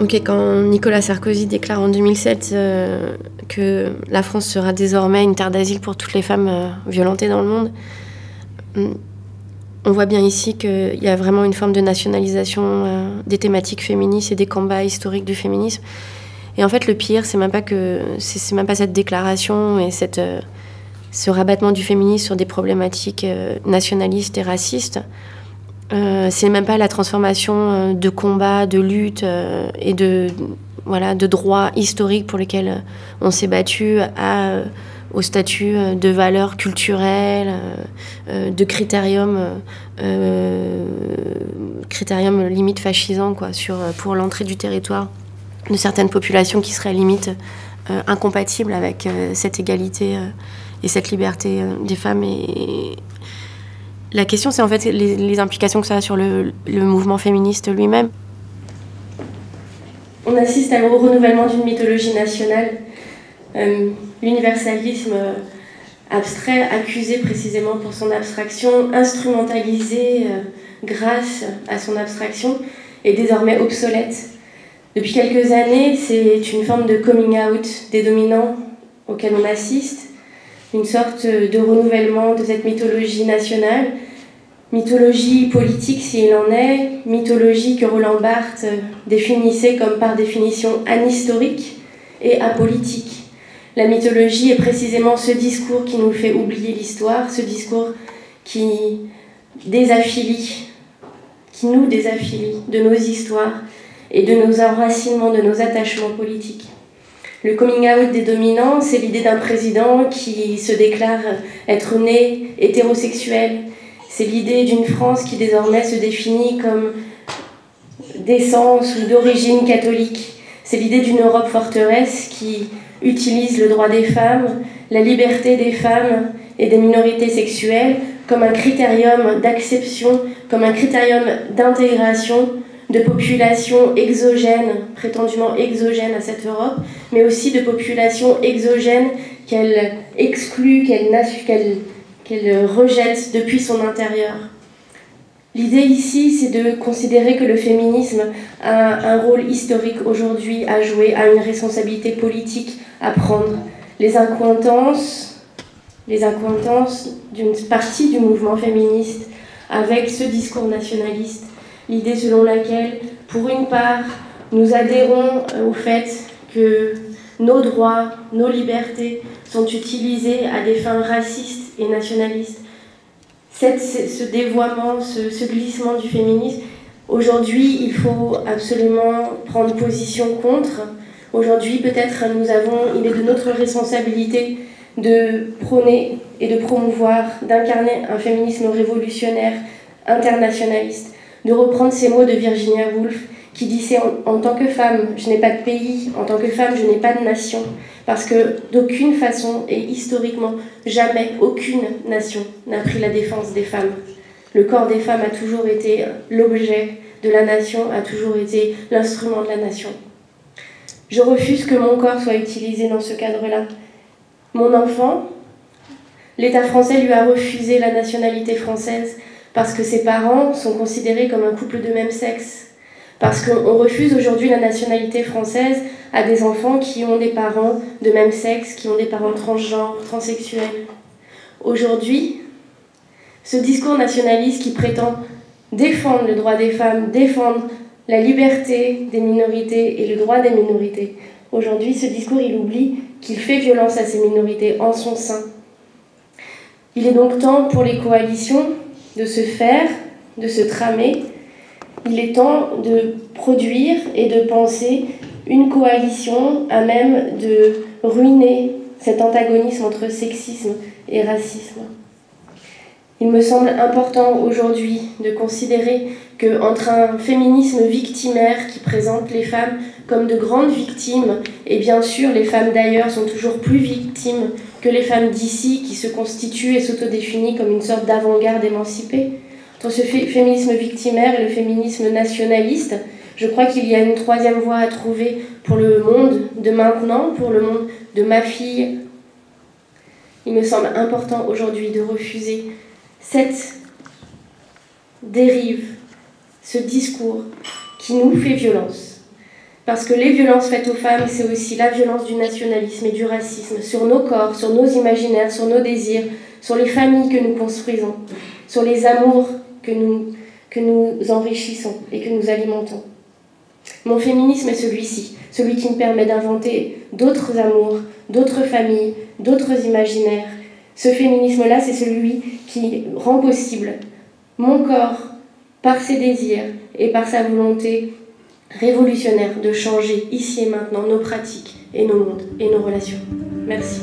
Ok, quand Nicolas Sarkozy déclare en 2007 que la France sera désormais une terre d'asile pour toutes les femmes violentées dans le monde, on voit bien ici qu'il y a vraiment une forme de nationalisation des thématiques féministes et des combats historiques du féminisme. Et en fait, le pire, c'est même pas cette déclaration et ce rabattement du féminisme sur des problématiques nationalistes et racistes. C'est même pas la transformation de combats, de luttes et de droits historiques pour lesquels on s'est battu au statut de valeurs culturelles, de critérium limite fascisant quoi, pour l'entrée du territoire de certaines populations qui seraient limite incompatibles avec cette égalité et cette liberté des femmes. Et la question, c'est en fait les implications que ça a sur le mouvement féministe lui-même. On assiste au renouvellement d'une mythologie nationale, l'universalisme abstrait, accusé précisément pour son abstraction, instrumentalisé grâce à son abstraction, est désormais obsolète. Depuis quelques années, c'est une forme de coming out des dominants auquel on assiste, une sorte de renouvellement de cette mythologie nationale, mythologie politique s'il en est, mythologie que Roland Barthes définissait comme par définition anhistorique et apolitique. La mythologie est précisément ce discours qui nous fait oublier l'histoire, ce discours qui nous désaffilie de nos histoires et de nos enracinements, de nos attachements politiques. Le coming out des dominants, c'est l'idée d'un président qui se déclare être né hétérosexuel. C'est l'idée d'une France qui désormais se définit comme d'essence ou d'origine catholique. C'est l'idée d'une Europe forteresse qui utilise le droit des femmes, la liberté des femmes et des minorités sexuelles comme un critérium d'acception, comme un critérium d'intégration de populations exogènes, prétendument exogènes à cette Europe, mais aussi de populations exogènes qu'elle exclut, qu'elle rejette depuis son intérieur. L'idée ici, c'est de considérer que le féminisme a un rôle historique aujourd'hui à jouer, a une responsabilité politique à prendre. Les accointances d'une partie du mouvement féministe avec ce discours nationaliste, l'idée selon laquelle, pour une part, nous adhérons au fait que nos droits, nos libertés sont utilisés à des fins racistes et nationalistes. Ce dévoiement, ce glissement du féminisme, aujourd'hui, il faut absolument prendre position contre. Aujourd'hui, peut-être, il est de notre responsabilité de prôner et de promouvoir, d'incarner un féminisme révolutionnaire, internationaliste, de reprendre ces mots de Virginia Woolf qui disait en tant que femme, je n'ai pas de pays, en tant que femme, je n'ai pas de nation. Parce que d'aucune façon, et historiquement, jamais aucune nation n'a pris la défense des femmes. Le corps des femmes a toujours été l'objet de la nation, a toujours été l'instrument de la nation. Je refuse que mon corps soit utilisé dans ce cadre-là. Mon enfant, l'État français lui a refusé la nationalité française parce que ses parents sont considérés comme un couple de même sexe. Parce qu'on refuse aujourd'hui la nationalité française à des enfants qui ont des parents de même sexe, qui ont des parents transgenres, transsexuels. Aujourd'hui, ce discours nationaliste qui prétend défendre le droit des femmes, défendre la liberté des minorités et le droit des minorités, aujourd'hui, ce discours, il oublie qu'il fait violence à ces minorités en son sein. Il est donc temps pour les coalitions de se faire, de se tramer. Il est temps de produire et de penser une coalition à même de ruiner cet antagonisme entre sexisme et racisme. Il me semble important aujourd'hui de considérer qu'entre un féminisme victimaire qui présente les femmes comme de grandes victimes, et bien sûr les femmes d'ailleurs sont toujours plus victimes que les femmes d'ici qui se constituent et s'autodéfinissent comme une sorte d'avant-garde émancipée, entre ce féminisme victimaire et le féminisme nationaliste, je crois qu'il y a une troisième voie à trouver pour le monde de maintenant, pour le monde de ma fille. Il me semble important aujourd'hui de refuser cette dérive, ce discours qui nous fait violence, Parce que les violences faites aux femmes, c'est aussi la violence du nationalisme et du racisme sur nos corps, sur nos imaginaires, sur nos désirs, sur les familles que nous construisons, sur les amours que nous enrichissons et que nous alimentons. Mon féminisme est celui-ci, celui qui me permet d'inventer d'autres amours, d'autres familles, d'autres imaginaires. Ce féminisme-là, c'est celui qui rend possible mon corps, par ses désirs et par sa volonté révolutionnaire de changer ici et maintenant nos pratiques et nos mondes et nos relations. Merci.